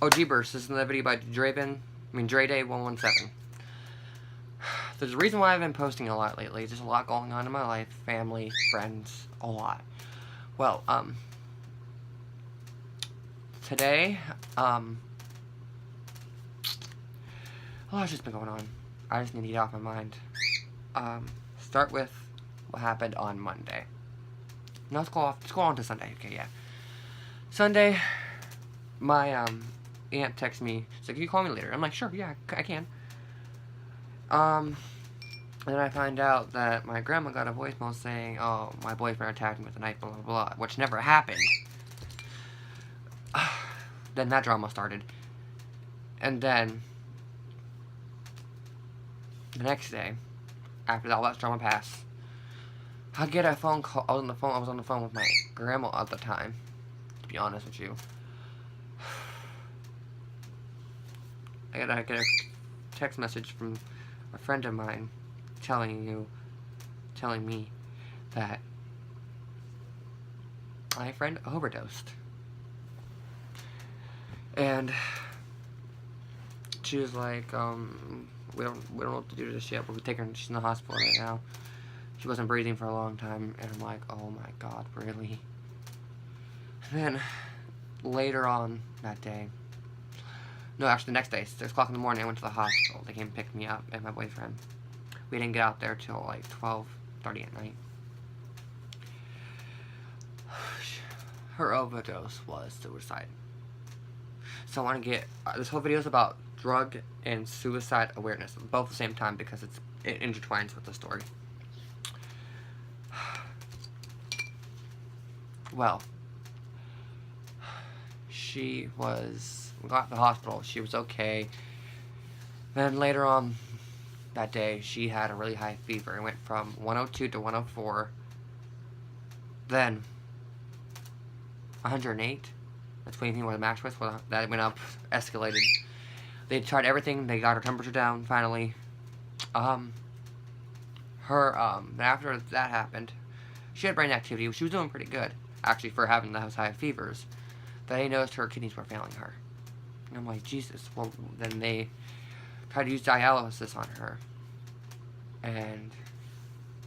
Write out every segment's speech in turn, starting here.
Oh, Jeepers, this is another video by Dre Day 117. There's a reason why I've been posting a lot lately. There's a lot going on in my life, family, friends, a lot. Well, today, a lot's just been going on. I just need to get it off my mind. Start with what happened on Monday. No, let's go on to Sunday. Okay, yeah. Sunday, my, aunt texts me. She's like, "Can you call me later?" I'm like, "Sure, yeah, I can." And then I find out that my grandma got a voicemail saying, "Oh, my boyfriend attacked me with a knife, blah, blah, blah," which never happened. Then that drama started. And then, the next day, after all that drama passed, I get a phone call. I was on the phone with my grandma at the time, to be honest with you. I get a text message from a friend of mine telling me that my friend overdosed. And she was like, we don't know what to do to this yet, but we take her, she's in the hospital right now. She wasn't breathing for a long time, and I'm like, oh my god, really? And then, later on that day, no, actually the next day, 6 o'clock in the morning, I went to the hospital. They came and picked me up and my boyfriend. We didn't get out there till like 12:30 at night. Her overdose was suicide. So I want to get, this whole video is about drug and suicide awareness, both at the same time because it intertwines with the story. Well, we got to the hospital, she was okay. Then later on that day, she had a really high fever. It went from 102 to 104. Then 108. That's what anything where the max was. Well, that went up, escalated. They tried everything. They got her temperature down finally. After that happened, she had brain activity. She was doing pretty good, actually, for having those high fevers. They noticed her kidneys were failing her. And I'm like, Jesus. Well, then they tried to use dialysis on her. And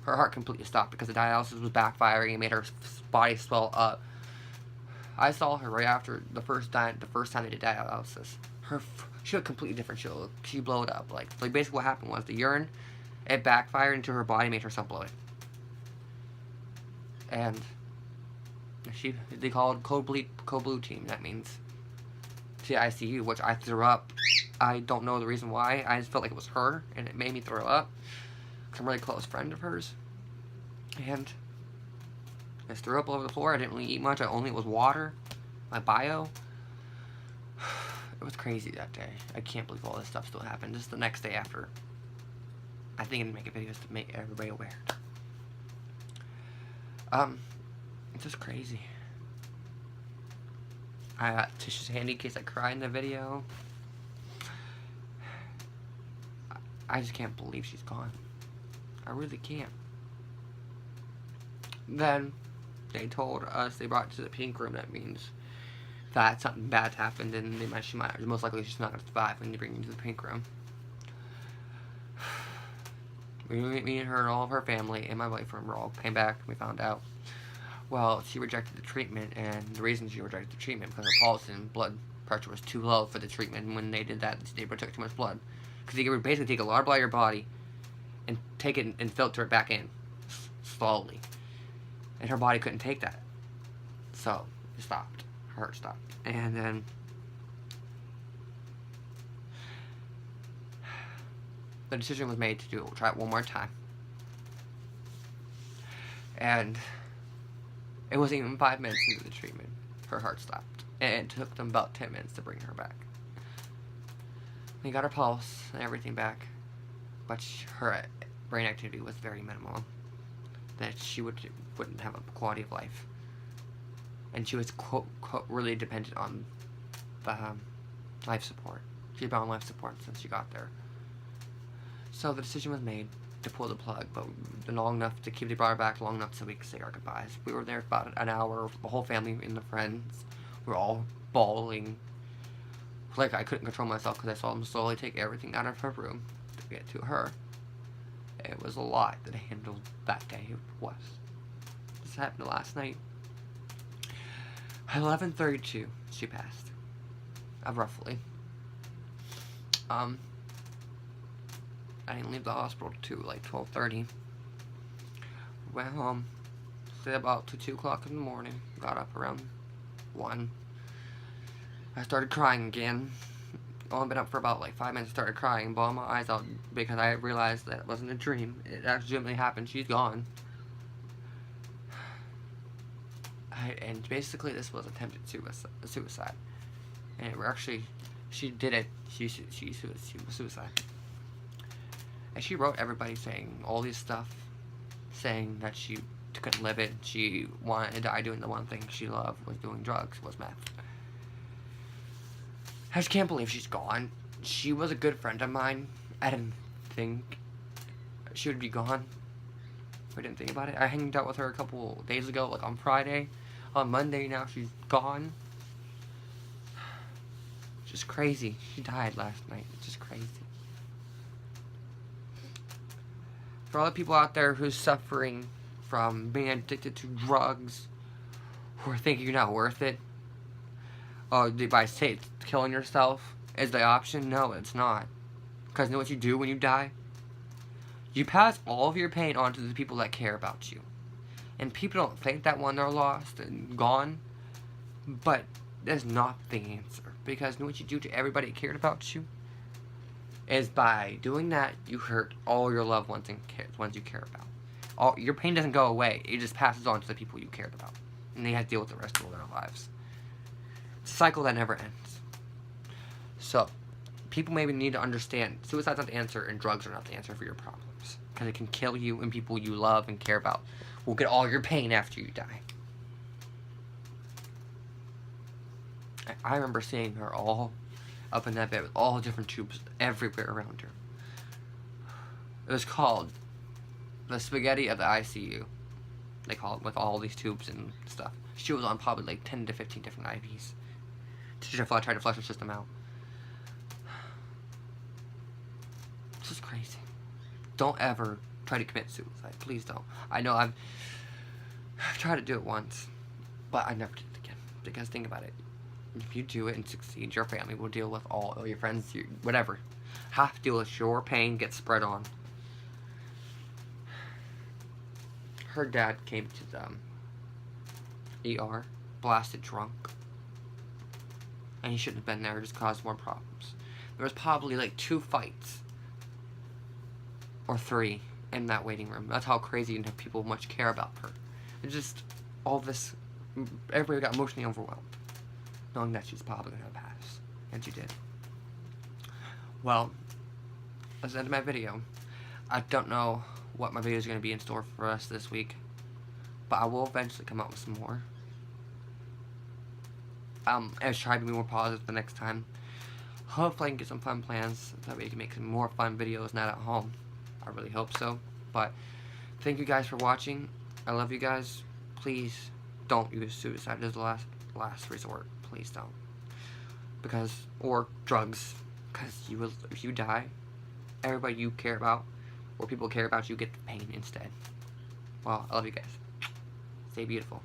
her heart completely stopped because the dialysis was backfiring and made her body swell up. I saw her right after the first time they did dialysis. She looked completely different. She blowed up. Like basically what happened was the urine, it backfired into her body and made herself bloated. And they called code blue team. That means to ICU, which I threw up. I don't know the reason why. I just felt like it was her, and it made me throw up. Cause I'm a really close friend of hers, and I just threw up all over the floor. I didn't really eat much. I only was water. My bio. It was crazy that day. I can't believe all this stuff still happened. Just the next day after. I think I'd make a video just to make everybody aware. It's just crazy. I got tissues handy in case I cry in the video. I just can't believe she's gone. I really can't. Then they told us, they brought it to the pink room. That means that something bad happened, and most likely she's not going to survive when they bring her to the pink room. Me and her and all of her family and my boyfriend all came back, and we found out, well, she rejected the treatment, and the reason she rejected the treatment because her pulse and blood pressure was too low for the treatment, and when they did that, they took too much blood. Because they would basically take a lot of blood out of your body and take it and filter it back in slowly. And her body couldn't take that. So, it stopped. Her heart stopped. And then the decision was made to try it one more time. And it wasn't even 5 minutes into the treatment. Her heart stopped. And it took them about 10 minutes to bring her back. They got her pulse and everything back. But her brain activity was very minimal. That she wouldn't have a quality of life. And she was really dependent on the life support. She'd been on life support since she got there. So the decision was made to pull the plug, but long enough to keep the brought her back long enough so we could say our goodbyes. We were there for about an hour, the whole family and the friends. We were all bawling. Like, I couldn't control myself because I saw him slowly take everything out of her room to get to her. It was a lot that I handled that day. It was. This happened last night. At 11:32, she passed. Roughly. I didn't leave the hospital till like 12:30. Went home. Stayed about to 2 o'clock in the morning. Got up around 1. I started crying again. Only been up for about like 5 minutes. Started crying, bawling my eyes out because I realized that it wasn't a dream. It actually happened. She's gone. And basically, this was attempted suicide. And it actually, she did it. She was suicide. And she wrote everybody saying all this stuff, saying that she couldn't live it. She wanted to die doing the one thing she loved, was doing drugs, was meth. I just can't believe she's gone. She was a good friend of mine. I didn't think she would be gone. I didn't think about it. I hanged out with her a couple days ago, like on Friday. On Monday now she's gone. Just crazy. She died last night. It's just crazy. For all the people out there who's suffering from being addicted to drugs, who are thinking you're not worth it, by killing yourself is the option, no, it's not. Because you know what you do when you die? You pass all of your pain on to the people that care about you. And people don't think that when they're lost and gone, but that's not the answer. Because you know what you do to everybody that cared about you? Is by doing that, you hurt all your loved ones and ones you care about. Your pain doesn't go away, it just passes on to the people you cared about. And they have to deal with the rest of their lives. It's a cycle that never ends. So, people maybe need to understand, suicide's not the answer and drugs are not the answer for your problems. Because it can kill you, and people you love and care about will get all your pain after you die. I remember seeing her all up in that bed with all different tubes everywhere around her. It was called the spaghetti of the ICU. They call it, with all these tubes and stuff. She was on probably like 10 to 15 different IVs. To try to flush her system out. This is crazy. Don't ever try to commit suicide. Please don't. I know I've tried to do it once, but I never did it again. Because think about it. If you do it and succeed, your family will deal with all your friends, whatever. Have to deal with your pain gets spread on. Her dad came to the ER, blasted drunk. And he shouldn't have been there, just caused more problems. There was probably like 2 fights. Or 3 in that waiting room. That's how crazy and how people much care about her. It's just all this, everybody got emotionally overwhelmed. Knowing that she's probably going to pass. And she did. Well, that's the end of my video. I don't know what my video is going to be in store for us this week. But I will eventually come out with some more. I try to be more positive the next time. Hopefully I can get some fun plans. That way we can make some more fun videos not at home. I really hope so. But thank you guys for watching. I love you guys. Please don't use suicide as the last resort. Please don't. Or drugs. Because if you die, everybody you care about, or people care about you, get the pain instead. Well, I love you guys. Stay beautiful.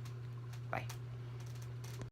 Bye.